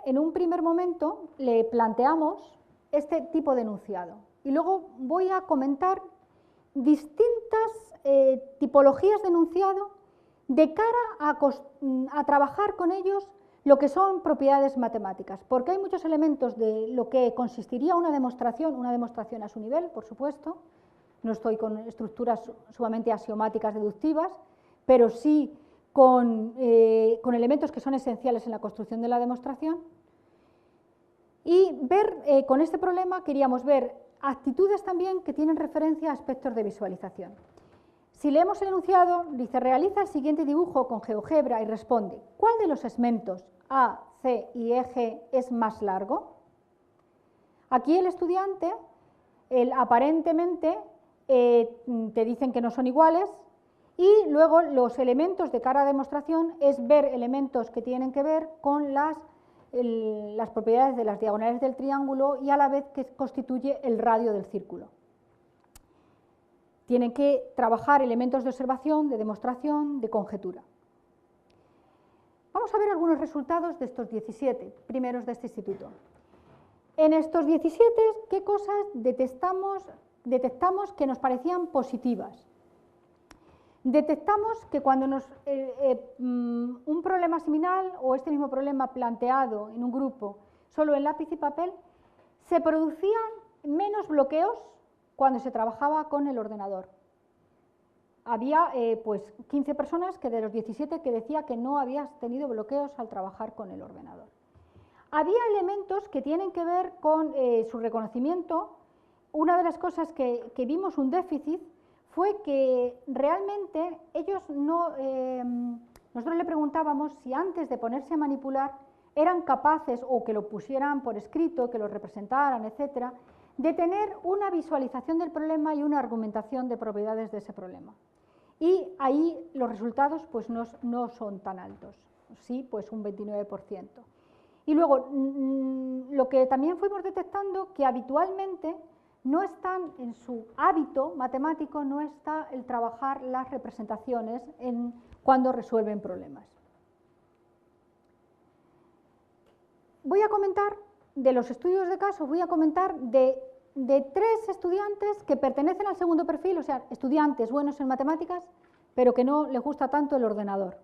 En un primer momento, le planteamos este tipo de enunciado y luego voy a comentar distintas tipologías de enunciado de cara a trabajar con ellos lo que son propiedades matemáticas, porque hay muchos elementos de lo que consistiría una demostración a su nivel, por supuesto, no estoy con estructuras sumamente axiomáticas deductivas, pero sí con elementos que son esenciales en la construcción de la demostración. Y con este problema queríamos ver actitudes también que tienen referencia a aspectos de visualización. Si leemos el enunciado, dice, realiza el siguiente dibujo con GeoGebra y responde, ¿cuál de los segmentos A, C y eje es más largo? Aquí el estudiante, aparentemente, te dicen que no son iguales y luego los elementos de cara a demostración es ver elementos que tienen que ver con las propiedades de las diagonales del triángulo y a la vez que constituye el radio del círculo. Tienen que trabajar elementos de observación, de demostración, de conjetura. Vamos a ver algunos resultados de estos 17 primeros de este instituto. En estos 17, ¿qué cosas detectamos que nos parecían positivas? Detectamos que cuando un problema similar o este mismo problema planteado en un grupo solo en lápiz y papel, se producían menos bloqueos cuando se trabajaba con el ordenador. Había 15 personas que de los 17 que decía que no habías tenido bloqueos al trabajar con el ordenador. Había elementos que tienen que ver con su reconocimiento. Una de las cosas que vimos un déficit fue que realmente ellos nosotros le preguntábamos si antes de ponerse a manipular eran capaces, o que lo pusieran por escrito, que lo representaran, etcétera, de tener una visualización del problema y una argumentación de propiedades de ese problema. Y ahí los resultados pues no son tan altos, sí, pues un 29%. Y luego, lo que también fuimos detectando, que habitualmente no están en su hábito matemático, no está el trabajar las representaciones cuando resuelven problemas. Voy a comentar, de los estudios de caso, voy a comentar de 3 estudiantes que pertenecen al segundo perfil, o sea, estudiantes buenos en matemáticas, pero que no les gusta tanto el ordenador.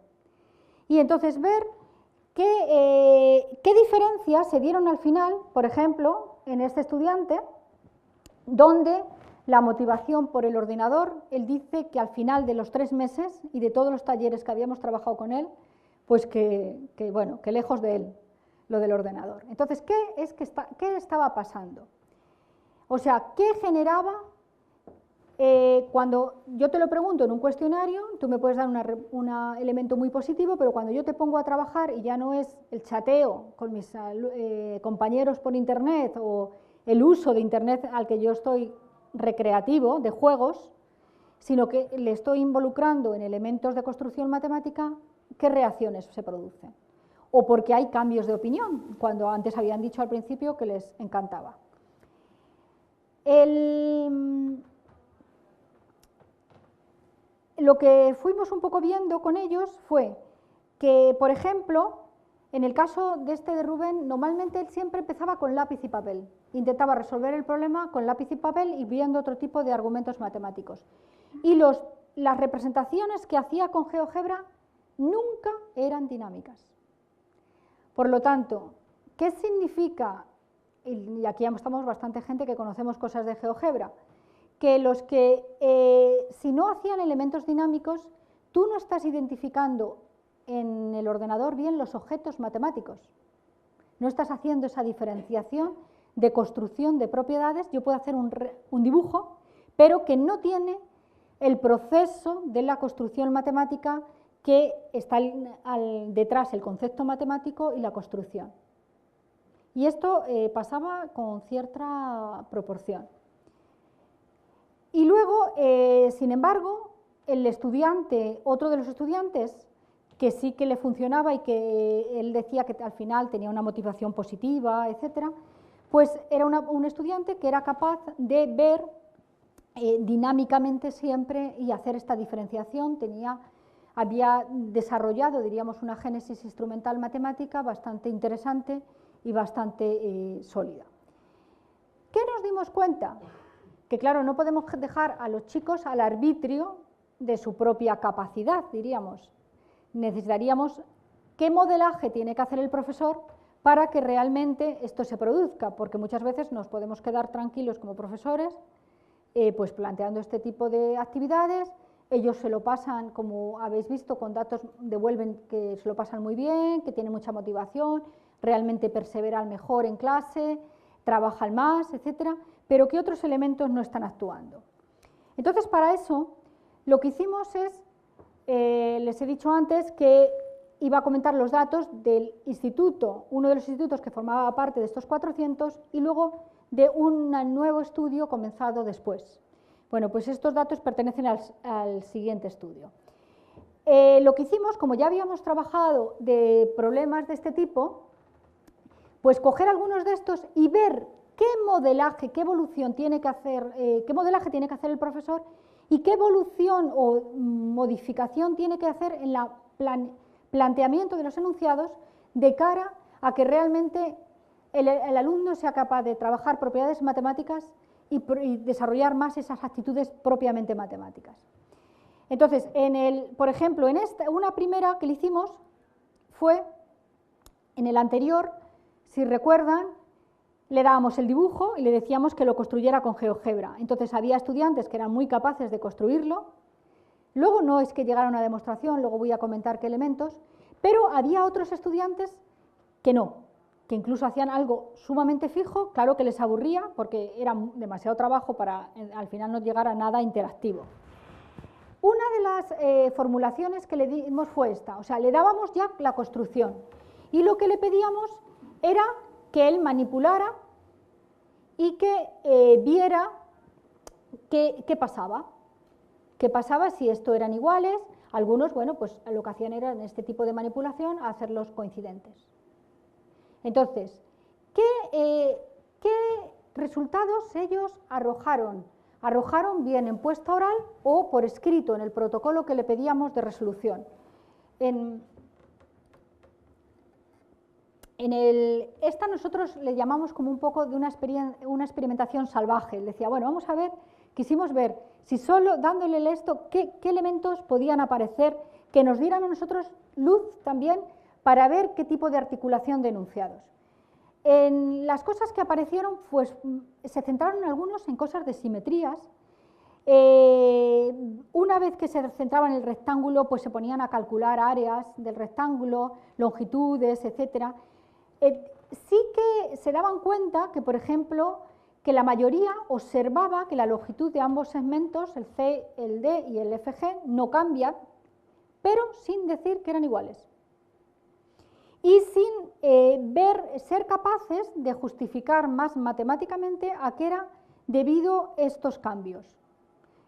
Y entonces ver qué diferencias se dieron al final, por ejemplo, en este estudiante, donde la motivación por el ordenador, él dice que al final de los 3 meses y de todos los talleres que habíamos trabajado con él, pues que lejos de él lo del ordenador. Entonces, ¿qué estaba pasando? O sea, ¿qué generaba? Cuando yo te lo pregunto en un cuestionario, tú me puedes dar un elemento muy positivo, pero cuando yo te pongo a trabajar y ya no es el chateo con mis compañeros por internet o el uso de internet al que yo estoy recreativo, de juegos, sino que le estoy involucrando en elementos de construcción matemática, ¿qué reacciones se producen? O porque hay cambios de opinión, cuando antes habían dicho al principio que les encantaba. Lo que fuimos un poco viendo con ellos fue que, por ejemplo, en el caso de de Rubén, normalmente él siempre empezaba con lápiz y papel. Intentaba resolver el problema con lápiz y papel y viendo otro tipo de argumentos matemáticos. Y las representaciones que hacía con GeoGebra nunca eran dinámicas. Por lo tanto, ¿qué significa? Y aquí estamos bastante gente que conocemos cosas de GeoGebra, que si no hacían elementos dinámicos, tú no estás identificando en el ordenador bien los objetos matemáticos. No estás haciendo esa diferenciación de construcción de propiedades. Yo puedo hacer un dibujo, pero que no tiene el proceso de la construcción matemática que está detrás el concepto matemático y la construcción. Y esto pasaba con cierta proporción. Y luego, sin embargo, otro de los estudiantes, que sí que le funcionaba y que él decía que al final tenía una motivación positiva, etcétera, pues era un estudiante que era capaz de ver dinámicamente siempre y hacer esta diferenciación. Había desarrollado, diríamos, una génesis instrumental matemática bastante interesante y bastante sólida. ¿Qué nos dimos cuenta? Que claro, no podemos dejar a los chicos al arbitrio de su propia capacidad, diríamos. Necesitaríamos qué modelaje tiene que hacer el profesor para que realmente esto se produzca, porque muchas veces nos podemos quedar tranquilos como profesores pues planteando este tipo de actividades. Ellos se lo pasan, como habéis visto, con datos devuelven que se lo pasan muy bien, que tienen mucha motivación, realmente perseveran mejor en clase, trabajan más, etcétera, pero que otros elementos no están actuando. Entonces, para eso, lo que hicimos es, les he dicho antes que iba a comentar los datos del instituto, uno de los institutos que formaba parte de estos 400, y luego de un nuevo estudio comenzado después. Bueno, pues estos datos pertenecen al siguiente estudio. Lo que hicimos, como ya habíamos trabajado de problemas de este tipo, pues coger algunos de estos y ver qué modelaje, qué evolución tiene que hacer, qué modelaje tiene que hacer el profesor y qué evolución o modificación tiene que hacer en el planteamiento de los enunciados de cara a que realmente el alumno sea capaz de trabajar propiedades matemáticas y desarrollar más esas actitudes propiamente matemáticas. Entonces, por ejemplo, una primera que le hicimos fue, en el anterior, si recuerdan, le dábamos el dibujo y le decíamos que lo construyera con GeoGebra. Entonces había estudiantes que eran muy capaces de construirlo. Luego no es que llegara a una demostración, luego voy a comentar qué elementos, pero había otros estudiantes que no, que incluso hacían algo sumamente fijo, claro que les aburría porque era demasiado trabajo para al final no llegar a nada interactivo. Una de las formulaciones que le dimos fue esta, o sea, le dábamos ya la construcción Y lo que le pedíamos era que él manipulara y que viera qué pasaba. ¿Qué pasaba si esto eran iguales? Algunos, bueno, pues lo que hacían era en este tipo de manipulación hacerlos coincidentes. Entonces, ¿qué resultados ellos arrojaron? Arrojaron bien en encuesta oral o por escrito en el protocolo que le pedíamos de resolución. Esta nosotros le llamamos como un poco de una experimentación salvaje. Le decía, bueno, vamos a ver, quisimos ver si solo dándole esto, qué elementos podían aparecer que nos dieran a nosotros luz también para ver qué tipo de articulación de enunciados. En las cosas que aparecieron, pues se centraron algunos en cosas de simetrías. Una vez que se centraban en el rectángulo, pues se ponían a calcular áreas del rectángulo, longitudes, etc. Sí que se daban cuenta que, por ejemplo, que la mayoría observaba que la longitud de ambos segmentos, el C, el D y el FG, no cambian, pero sin decir que eran iguales. Y sin ser capaces de justificar más matemáticamente a qué era debido estos cambios.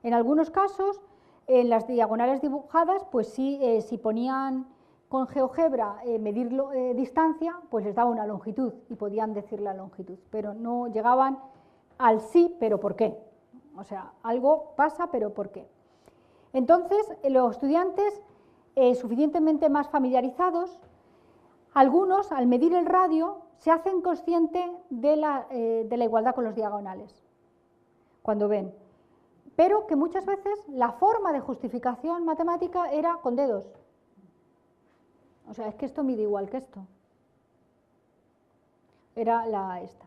En algunos casos, en las diagonales dibujadas, pues sí, si ponían con GeoGebra medir distancia, pues les daba una longitud y podían decir la longitud, pero no llegaban al sí, pero ¿por qué? O sea, algo pasa, pero ¿por qué? Entonces, los estudiantes suficientemente más familiarizados, algunos, al medir el radio, se hacen conscientes de la igualdad con los diagonales, cuando ven. Pero que muchas veces la forma de justificación matemática era con dedos. O sea, es que esto mide igual que esto. Era esta.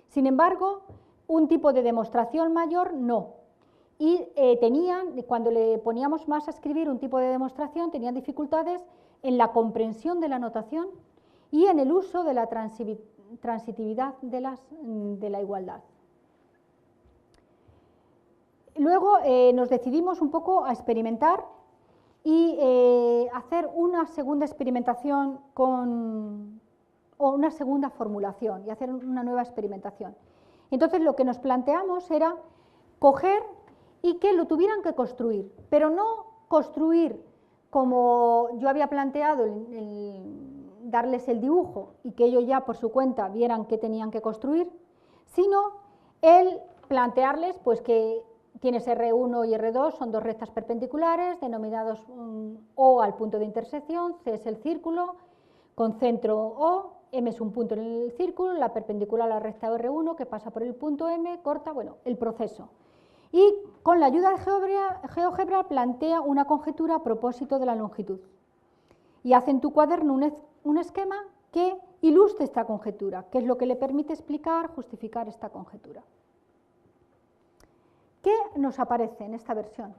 Sin embargo, un tipo de demostración mayor, no. Y cuando le poníamos más a escribir un tipo de demostración, tenían dificultades en la comprensión de la notación y en el uso de la transitividad de la igualdad. Luego nos decidimos un poco a experimentar y hacer una segunda experimentación o una segunda formulación y hacer una nueva experimentación. Entonces lo que nos planteamos era coger y que lo tuvieran que construir, pero no construir como yo había planteado, darles el dibujo y que ellos ya por su cuenta vieran qué tenían que construir, sino el plantearles pues que tienes R1 y R2, son dos rectas perpendiculares denominados O al punto de intersección, C es el círculo, con centro O, M es un punto en el círculo, la perpendicular a la recta R1 que pasa por el punto M, corta, bueno, el proceso. Y con la ayuda de GeoGebra plantea una conjetura a propósito de la longitud. Y hace en tu cuaderno un esquema que ilustre esta conjetura, que es lo que le permite explicar, justificar esta conjetura. ¿Qué nos aparece en esta versión?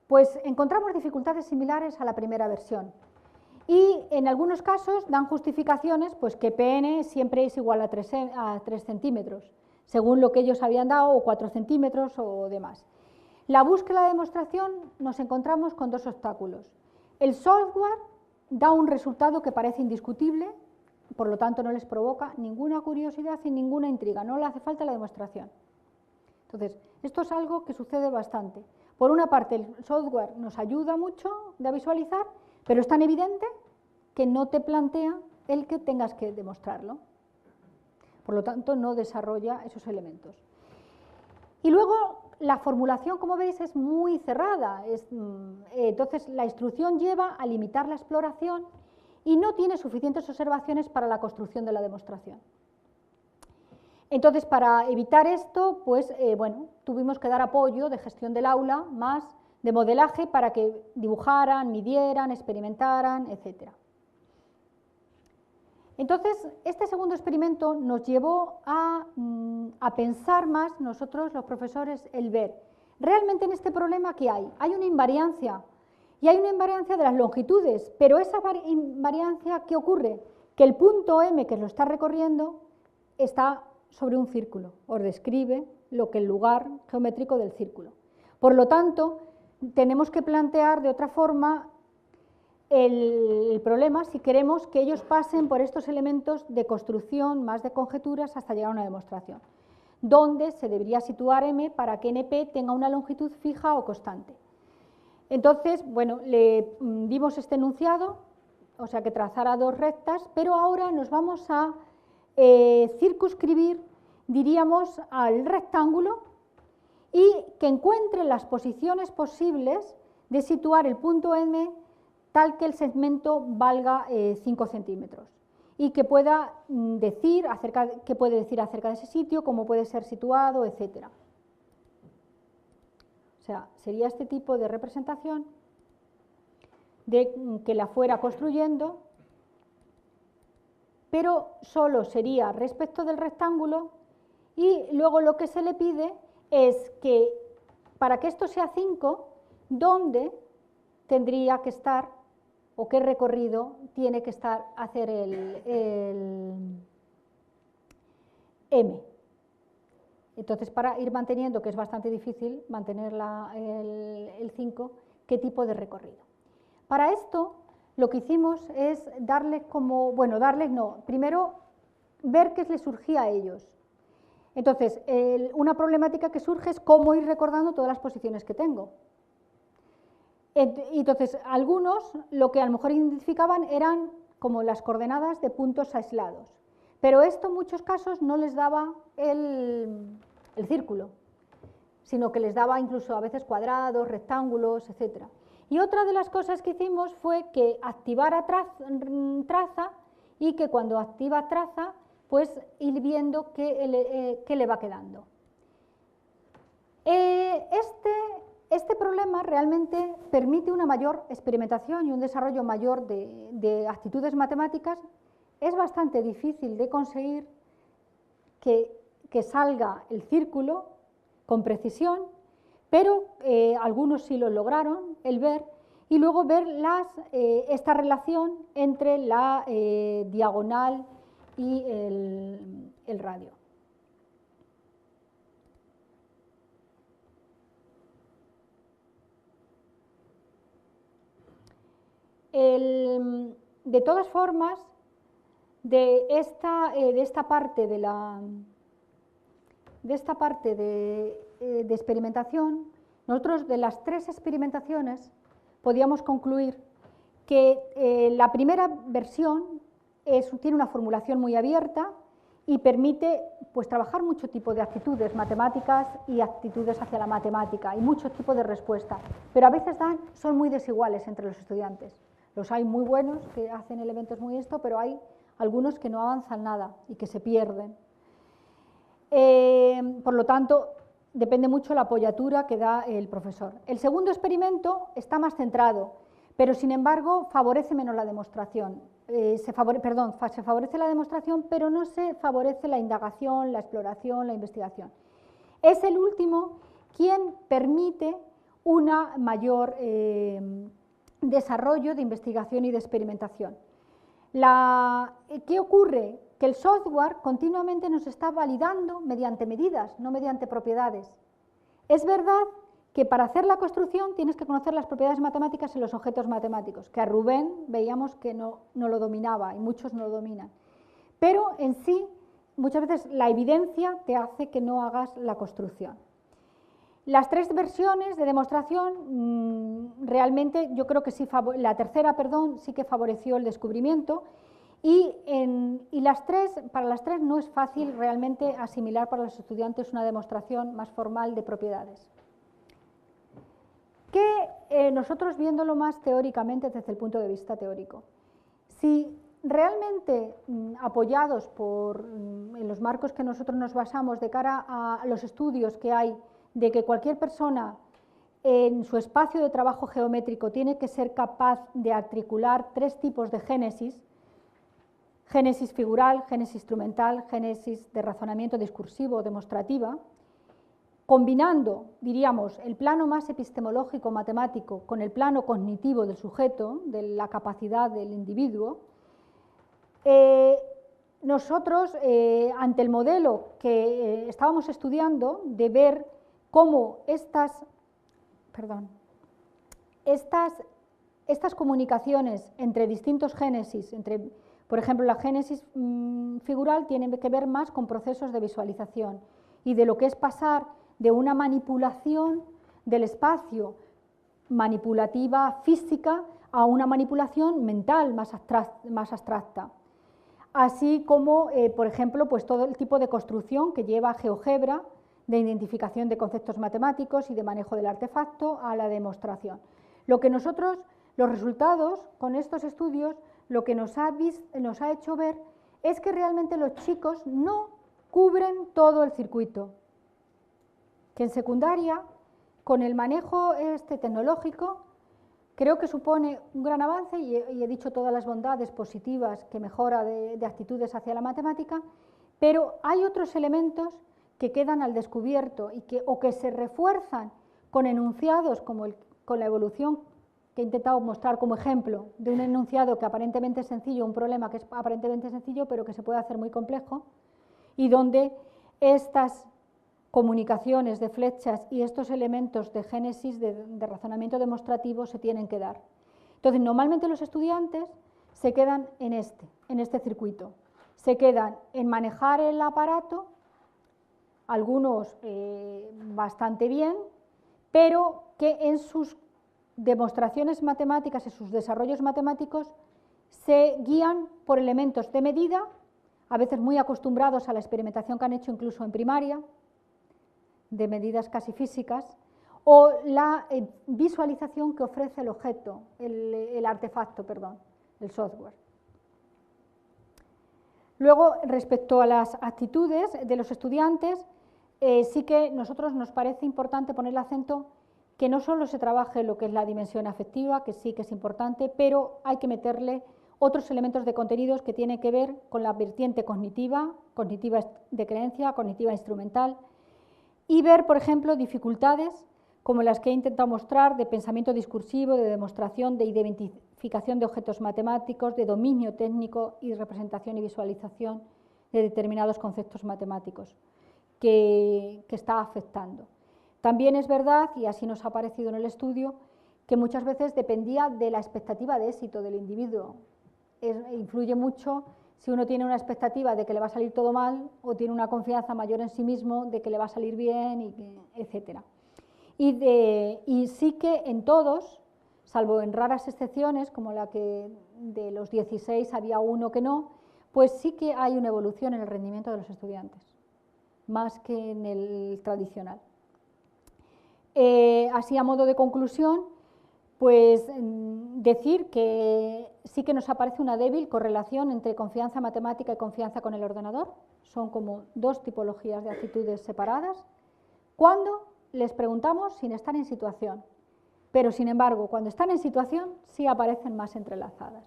Pues encontramos dificultades similares a la primera versión. Y en algunos casos dan justificaciones, pues que Pn siempre es igual a 3 centímetros, según lo que ellos habían dado, o 4 centímetros o demás. La búsqueda de demostración nos encontramos con dos obstáculos. El software da un resultado que parece indiscutible, por lo tanto no les provoca ninguna curiosidad y ninguna intriga, no le hace falta la demostración. Entonces, esto es algo que sucede bastante. Por una parte, el software nos ayuda mucho a visualizar, pero es tan evidente que no te plantea el que tengas que demostrarlo. Por lo tanto, no desarrolla esos elementos. Y luego, la formulación, como veis, es muy cerrada. Entonces, la instrucción lleva a limitar la exploración y no tiene suficientes observaciones para la construcción de la demostración. Entonces, para evitar esto, pues, bueno, tuvimos que dar apoyo de gestión del aula, más de modelaje para que dibujaran, midieran, experimentaran, etc. Entonces, este segundo experimento nos llevó a pensar más nosotros, los profesores, el ver, realmente en este problema, ¿qué hay? Hay una invariancia, y hay una invariancia de las longitudes, pero esa invariancia, ¿qué ocurre? Que el punto M que lo está recorriendo está sobre un círculo, os describe lo que el lugar geométrico del círculo. Por lo tanto, tenemos que plantear de otra forma el problema si queremos que ellos pasen por estos elementos de construcción, más de conjeturas, hasta llegar a una demostración, donde se debería situar M para que NP tenga una longitud fija o constante. Entonces, bueno, le dimos este enunciado, o sea que trazara dos rectas, pero ahora nos vamos a circunscribir, diríamos, al rectángulo y que encuentre las posiciones posibles de situar el punto M tal que el segmento valga 5 centímetros y que pueda decir qué puede decir acerca de ese sitio, cómo puede ser situado, etcétera. O sea, sería este tipo de representación de que la fuera construyendo, pero solo sería respecto del rectángulo, y luego lo que se le pide es que para que esto sea 5, ¿dónde tendría que estar o qué recorrido tiene que estar hacer el M? Entonces, para ir manteniendo, que es bastante difícil mantener el 5, ¿qué tipo de recorrido? Para esto, lo que hicimos es darles primero ver qué les surgía a ellos. Entonces, una problemática que surge es cómo ir recordando todas las posiciones que tengo. Entonces, algunos lo que a lo mejor identificaban eran como las coordenadas de puntos aislados, pero esto en muchos casos no les daba el círculo, sino que les daba incluso a veces cuadrados, rectángulos, etc. Y otra de las cosas que hicimos fue que activara traza y que cuando activa traza, pues ir viendo qué le va quedando. Este problema realmente permite una mayor experimentación y un desarrollo mayor de actitudes matemáticas. Es bastante difícil de conseguir que salga el círculo con precisión, pero algunos sí lo lograron, el ver, y luego ver esta relación entre la diagonal y el radio. De todas formas, de esta parte de experimentación, nosotros de las 3 experimentaciones podíamos concluir que la primera versión tiene una formulación muy abierta y permite pues, trabajar mucho tipo de actitudes matemáticas y actitudes hacia la matemática y muchos tipos de respuestas, pero a veces son muy desiguales entre los estudiantes. Los hay muy buenos que hacen elementos muy pero hay algunos que no avanzan nada y que se pierden. Por lo tanto, depende mucho la apoyatura que da el profesor. El segundo experimento está más centrado, pero sin embargo favorece menos la demostración. Se favorece la demostración, pero no se favorece la indagación, la exploración, la investigación. Es el último quien permite una mayor desarrollo de investigación y de experimentación. ¿Qué ocurre? Que el software continuamente nos está validando mediante medidas, no mediante propiedades. Es verdad que para hacer la construcción tienes que conocer las propiedades matemáticas en los objetos matemáticos, que a Rubén veíamos que no lo dominaba y muchos no lo dominan. Pero en sí, muchas veces la evidencia te hace que no hagas la construcción. Las 3 versiones de demostración, realmente yo creo que sí, la tercera, sí que favoreció el descubrimiento y para las 3 no es fácil realmente asimilar para los estudiantes una demostración más formal de propiedades. Que nosotros viéndolo más teóricamente desde el punto de vista teórico, si realmente apoyados en los marcos que nosotros nos basamos de cara a los estudios que hay de que cualquier persona en su espacio de trabajo geométrico tiene que ser capaz de articular 3 tipos de génesis: génesis figural, génesis instrumental, génesis de razonamiento discursivo o demostrativa, combinando, diríamos, el plano más epistemológico matemático con el plano cognitivo del sujeto, de la capacidad del individuo. Nosotros, ante el modelo que estábamos estudiando, de ver cómo estas estas comunicaciones entre distintos génesis, por ejemplo, la génesis figural tiene que ver más con procesos de visualización y de lo que es pasar de una manipulación del espacio manipulativa física a una manipulación mental más abstracta. Así como, por ejemplo, pues todo el tipo de construcción que lleva GeoGebra, de identificación de conceptos matemáticos y de manejo del artefacto, a la demostración. Los resultados con estos estudios, lo que nos ha hecho ver es que realmente los chicos no cubren todo el circuito, que en secundaria, con el manejo tecnológico, creo que supone un gran avance y he dicho todas las bondades positivas que mejora de actitudes hacia la matemática, pero hay otros elementos que quedan al descubierto o que se refuerzan con enunciados como con la evolución que he intentado mostrar como ejemplo de un enunciado que aparentemente es sencillo, un problema que es aparentemente sencillo pero que se puede hacer muy complejo, y donde estas comunicaciones de flechas y estos elementos de génesis, de razonamiento demostrativo, se tienen que dar. Entonces, normalmente los estudiantes se quedan en este circuito, se quedan en manejar el aparato, algunos bastante bien, pero que en sus demostraciones matemáticas, en sus desarrollos matemáticos, se guían por elementos de medida, a veces muy acostumbrados a la experimentación que han hecho incluso en primaria, de medidas casi físicas, o la visualización que ofrece el objeto, el artefacto, perdón, el software. Luego, respecto a las actitudes de los estudiantes, sí que nosotros nos parece importante poner el acento que no solo se trabaje lo que es la dimensión afectiva, que sí que es importante, pero hay que meterle otros elementos de contenidos que tienen que ver con la vertiente cognitiva de creencia, cognitiva instrumental, y ver, por ejemplo, dificultades como las que he intentado mostrar de pensamiento discursivo, de demostración, de identificación de objetos matemáticos, de dominio técnico y representación y visualización de determinados conceptos matemáticos que está afectando. También es verdad, y así nos ha parecido en el estudio, que muchas veces dependía de la expectativa de éxito del individuo. Influye mucho si uno tiene una expectativa de que le va a salir todo mal o tiene una confianza mayor en sí mismo de que le va a salir bien, etc. Y sí que en todos, salvo en raras excepciones, como la que de los 16 había uno que no, pues sí que hay una evolución en el rendimiento de los estudiantes, más que en el tradicional. Así, a modo de conclusión, pues decir que sí que nos aparece una débil correlación entre confianza matemática y confianza con el ordenador. Son como dos tipologías de actitudes separadas. Cuando les preguntamos sin estar en situación, pero sin embargo, cuando están en situación sí aparecen más entrelazadas.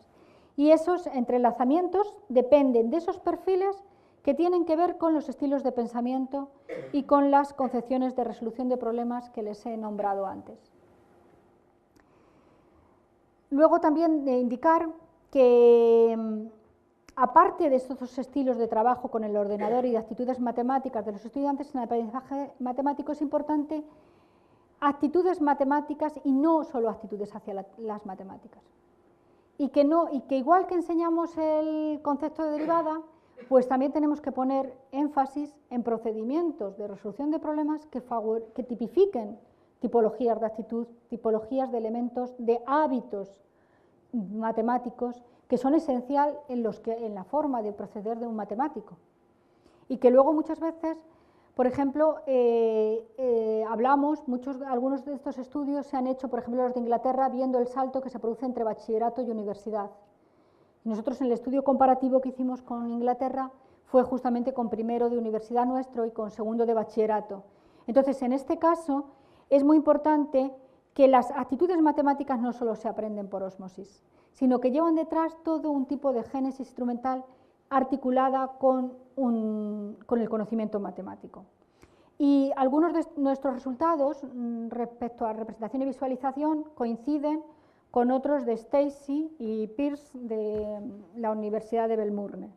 Y esos entrelazamientos dependen de esos perfiles que tienen que ver con los estilos de pensamiento y con las concepciones de resolución de problemas que les he nombrado antes. Luego también de indicar que, aparte de estos dos estilos de trabajo con el ordenador y de actitudes matemáticas de los estudiantes, en el aprendizaje matemático es importante actitudes matemáticas y no solo actitudes hacia las matemáticas. Y que igual que enseñamos el concepto de derivada, pues también tenemos que poner énfasis en procedimientos de resolución de problemas que tipifiquen tipologías de actitud, tipologías de elementos, de hábitos matemáticos que son esenciales en la forma de proceder de un matemático. Y que luego muchas veces, por ejemplo, algunos de estos estudios se han hecho, por ejemplo, los de Inglaterra, viendo el salto que se produce entre bachillerato y universidad. Nosotros en el estudio comparativo que hicimos con Inglaterra fue justamente con primero de universidad nuestro y con segundo de bachillerato. Entonces, en este caso, es muy importante que las actitudes matemáticas no solo se aprenden por ósmosis, sino que llevan detrás todo un tipo de génesis instrumental articulada con el conocimiento matemático. Y algunos de nuestros resultados respecto a representación y visualización coinciden con otros de Stacy y Pierce de la Universidad de Melbourne.